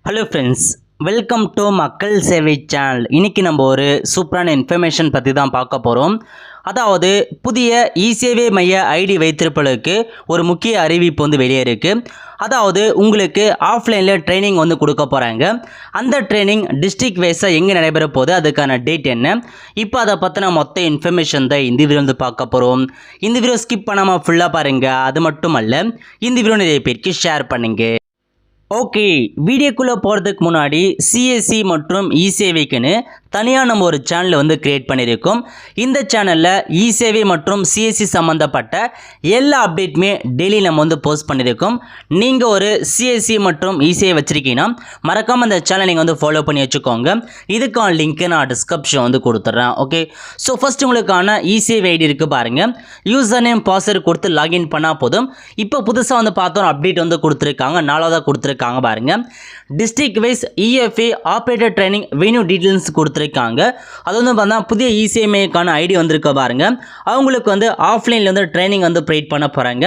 Hello friends, welcome to Makkal Sevai channel. இன்றைக்கி நம்ம ஒரு சூப்பரான இன்ஃபர்மேஷன் பற்றி தான் பார்க்க போகிறோம். அதாவது புதிய இசேவை மைய ஐடி வைத்திருப்பவர்களுக்கு ஒரு முக்கிய அறிவிப்பு வெளியே இருக்குது. அதாவது உங்களுக்கு ஆஃப்லைனில் ட்ரைனிங் கொடுக்க போகிறாங்க. அந்த ட்ரைனிங் டிஸ்ட்ரிக்ட் வைஸாக எங்கே நடைபெற போகுது, அதுக்கான டேட் என்ன, இப்போ அதை பற்றின மொத்த இன்ஃபர்மேஷன் தான் இந்த வீடியோ பார்க்க போகிறோம். இந்த வீடியோ ஸ்கிப் பண்ணாமல் ஃபுல்லாக பாருங்கள். அது மட்டும் அல்ல, இந்த வீடியோ நிறைய பேருக்கு ஷேர் பண்ணுங்கள். ஓகே, வீடியோக்குள்ளே போகிறதுக்கு முன்னாடி சிஎஸ்சி மற்றும் இசேவைக்குன்னு தனியாக நம்ம ஒரு சேனலை கிரியேட் பண்ணியிருக்கோம். இந்த சேனலில் இசேவை மற்றும் சிஎஸ்சி சம்மந்தப்பட்ட எல்லா அப்டேட்டுமே டெய்லி நம்ம போஸ்ட் பண்ணியிருக்கோம். நீங்கள் ஒரு சிஎஸ்சி மற்றும் இசேவை வச்சுருக்கீங்கன்னா மறக்காமல் அந்த சேனலை நீங்கள் ஃபாலோ பண்ணி வச்சுக்கோங்க. இதுக்கான லிங்க்கு நான் டிஸ்கிரிப்ஷன் கொடுத்துட்றேன். ஓகே, ஸோ ஃபஸ்ட் உங்களுக்கான இசேவை ஐடி இருக்குது பாருங்கள். யூசர் நேம் பாஸ்வேர்டு கொடுத்து லாகின் பண்ணால் போதும். இப்போ புதுசாக பார்த்தோம் அப்டேட் கொடுத்துருக்காங்க, 4வதாக கொடுத்துருக்காங்க பாருங்க. District wise EFA operator training venue details கொடுத்துருக்காங்க. அது பார்த்தா புதிய இசிஎம்ஏக்கான ஐடி வந்திருக்க பாருங்க. அவங்களுக்கு ஆஃப்லைனில் ட்ரைனிங் ப்ரொவைட் பண்ண போகிறாங்க.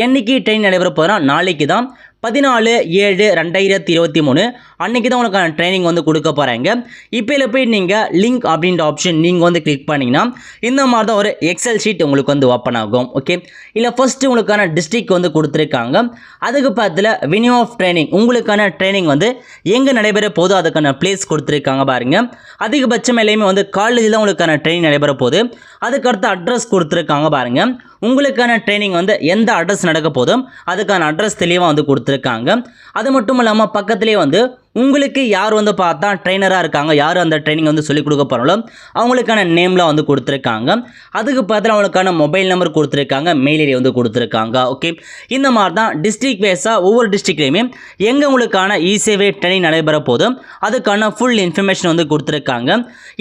என்னைக்கு ட்ரைனிங் நடைபெற போகிறோம், நாளைக்கு தான் 14/7/2023 அன்றைக்கி தான் உங்களுக்கான ட்ரைனிங் கொடுக்க போகிறாங்க. இப்போ போய் நீங்கள் லிங்க் அப்படின்ற ஆப்ஷன் நீங்கள் கிளிக் பண்ணிங்கன்னா இந்த மாதிரி தான் ஒரு எக்ஸல் ஷீட் உங்களுக்கு ஓப்பன் ஆகும். ஓகே, இல்லை ஃபஸ்ட்டு உங்களுக்கான டிஸ்ட்ரிக்ட் கொடுத்துருக்காங்க. அதுக்கு பக்கத்தில் வென்யூ ஆஃப் ட்ரைனிங், உங்களுக்கான ட்ரைனிங் எங்கே நடைபெற போதோ அதுக்கான பிளேஸ் கொடுத்துருக்காங்க பாருங்கள். அதிகபட்சம் எல்லாமே காலேஜில் தான் உங்களுக்கான ட்ரைனிங் நடைபெற போகுது. அதுக்கடுத்து அட்ரஸ் கொடுத்துருக்காங்க பாருங்கள். உங்களுக்கான ட்ரைனிங் எந்த அட்ரஸ் நடக்க போதும் அதுக்கான அட்ரஸ் தெளிவாக கொடுத்துருக்காங்க. அது மட்டும் இல்லாமல் பக்கத்துலேயே உங்களுக்கு யார் பார்த்தா ட்ரைனராக இருக்காங்க, யார் அந்த ட்ரைனிங் சொல்லிக் கொடுக்க போகிறாங்களோ அவங்களுக்கான நேம்லாம் கொடுத்துருக்காங்க. அதுக்கு பக்கத்தில் அவங்களுக்கான மொபைல் நம்பர் கொடுத்துருக்காங்க, மெயில் ஐடி கொடுத்துருக்காங்க. ஓகே, இந்த மாதிரி தான் டிஸ்ட்ரிக்ட் வைஸாக ஒவ்வொரு டிஸ்ட்ரிக்ட்லேயுமே எங்கே உங்களுக்கான இசேவை ட்ரைனிங் நடைபெற போதும் அதுக்கான ஃபுல் இன்ஃபர்மேஷன் கொடுத்துருக்காங்க.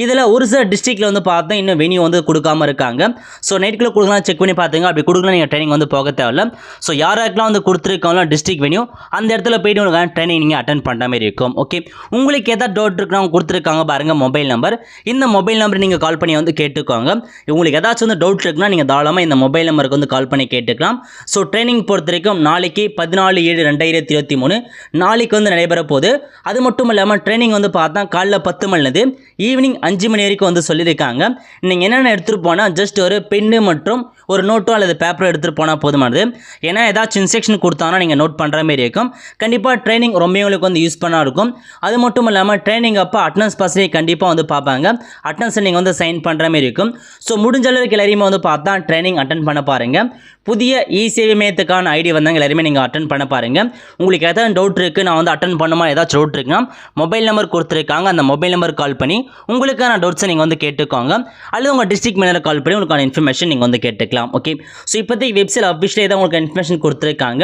இதில் ஒரு சில டிஸ்ட்ரிக்டில் பார்த்தா இன்னும் வென்யூ கொடுக்காமல் இருக்காங்க. ஸோ நைட்டுக்குள்ளே கொடுக்கலாம், செக் பண்ணி பார்த்துங்க. அப்படி கொடுக்கலாம் நீங்கள் ட்ரைனிங் போக தேவையில்ல. ஸோ யாராருக்கெல்லாம் கொடுத்துருக்காங்களோ டிஸ்ட்ரிக்ட் வென்யூ அந்த இடத்துல போய்ட்டு உங்களுக்கான ட்ரைனிங் நீங்கள் அட்டன் பண்ணுற மாதிரி இருக்கும். ஓகே, உங்களுக்கு ஏதாவது டவுட் இருக்குன்னா கொடுத்துருக்காங்க பாருங்கள் மொபைல் நம்பர். இந்த மொபைல் நம்பர் நீங்கள் கால் பண்ணி கேட்டுக்கோங்க. உங்களுக்கு ஏதாச்சும் டவுட் இருக்குன்னா நீங்கள் தாராளமாக இந்த மொபைல் நம்பருக்கு கால் பண்ணி கேட்டுக்கலாம். ஸோ ட்ரைனிங் பொறுத்த வரைக்கும் நாளைக்கு 14/7/2023 நாளைக்கு நடைபெற போகுது. அது மட்டும் இல்லாமல் ட்ரைனிங் பார்த்தா காலைல 10 மணிலேருந்து ஈவினிங் 5 மணி வரைக்கும் சொல்லியிருக்காங்க. நீங்கள் என்னென்ன எடுத்துகிட்டு போனால் ஜஸ்ட் ஒரு பென்னு மற்றும் ஒரு நோட்டோ அல்லது பேப்பரோ எடுத்துகிட்டு போனால் போதுமானது. ஏன்னா ஏதாச்சும் இன்ஸ்ட்ரக்ஷன் கொடுத்தாங்கன்னா நீங்கள் நோட் பண்ணுற மாதிரி இருக்கும். கண்டிப்பாக ட்ரைனிங் ரொம்ப உங்களுக்கு யூஸ்ஃபுல்லாக இருக்கும். அது மட்டும் இல்லாமல் ட்ரைனிங் அப்போ அட்டனன்ஸ் பர்சன்டேஜ் கண்டிப்பாக பார்ப்பாங்க. அட்டனன்ஸ் நீங்கள் சைன் பண்ணுற மாதிரி இருக்கும். ஸோ முடிஞ்ச அளவுக்கு எல்லாரையுமே பார்த்தா ட்ரைனிங் அட்டன் பண்ண பாருங்கள். புதிய இசேவை மையத்துக்கான ஐடி எல்லாருமே நீங்கள் அட்டன் பண்ண பாருங்கள். உங்களுக்கு ஏதாவது டவுட் இருக்குது, நான் அட்டன் பண்ணுமா ஏதாச்சும் டவுட் இருக்குன்னா மொபைல் நம்பர் கொடுத்துருக்காங்க, அந்த மொபைல் நம்பர் கால் பண்ணி உங்களுக்கான டவுட்ஸை நீங்கள் கேட்டுக்கோங்க. அல்லது உங்கள் டிஸ்ட்ரிக்ட் மேலே கால் பண்ணி உங்களுக்கான இன்ஃபர்மேஷன் நீங்கள் கேட்டுக்கலாம். ஓகே, ஸோ இப்போதைக்கு வெப்சைட் அஃபிஷியலே தான் உங்களுக்கு இன்ஃபர்மேஷன் கொடுத்துருக்காங்க.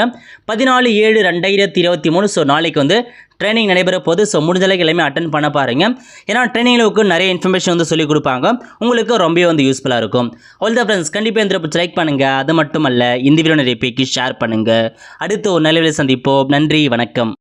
14/7/2023 ஸோ நாளைக்கு ட்ரைனிங் நடைபெற போது. ஸோ முடிஞ்ச அளவுக்கு எல்லாமே அட்டன் பண்ண பாருங்கள். ஏன்னா ட்ரைனிங்களுக்கு நிறைய இன்ஃபர்மேஷன் சொல்லிக் கொடுப்பாங்க, உங்களுக்கு ரொம்ப யூஸ்ஃபுல்லாக இருக்கும். ஆல் த ஃப்ரெண்ட்ஸ், கண்டிப்பாக இந்த லைக் பண்ணுங்கள். அது மட்டும் அல்ல, இந்த வீடியோ நிறைய பேருக்கு ஷேர் பண்ணுங்கள். அடுத்து ஒரு நல்ல சந்திப்போம். நன்றி, வணக்கம்.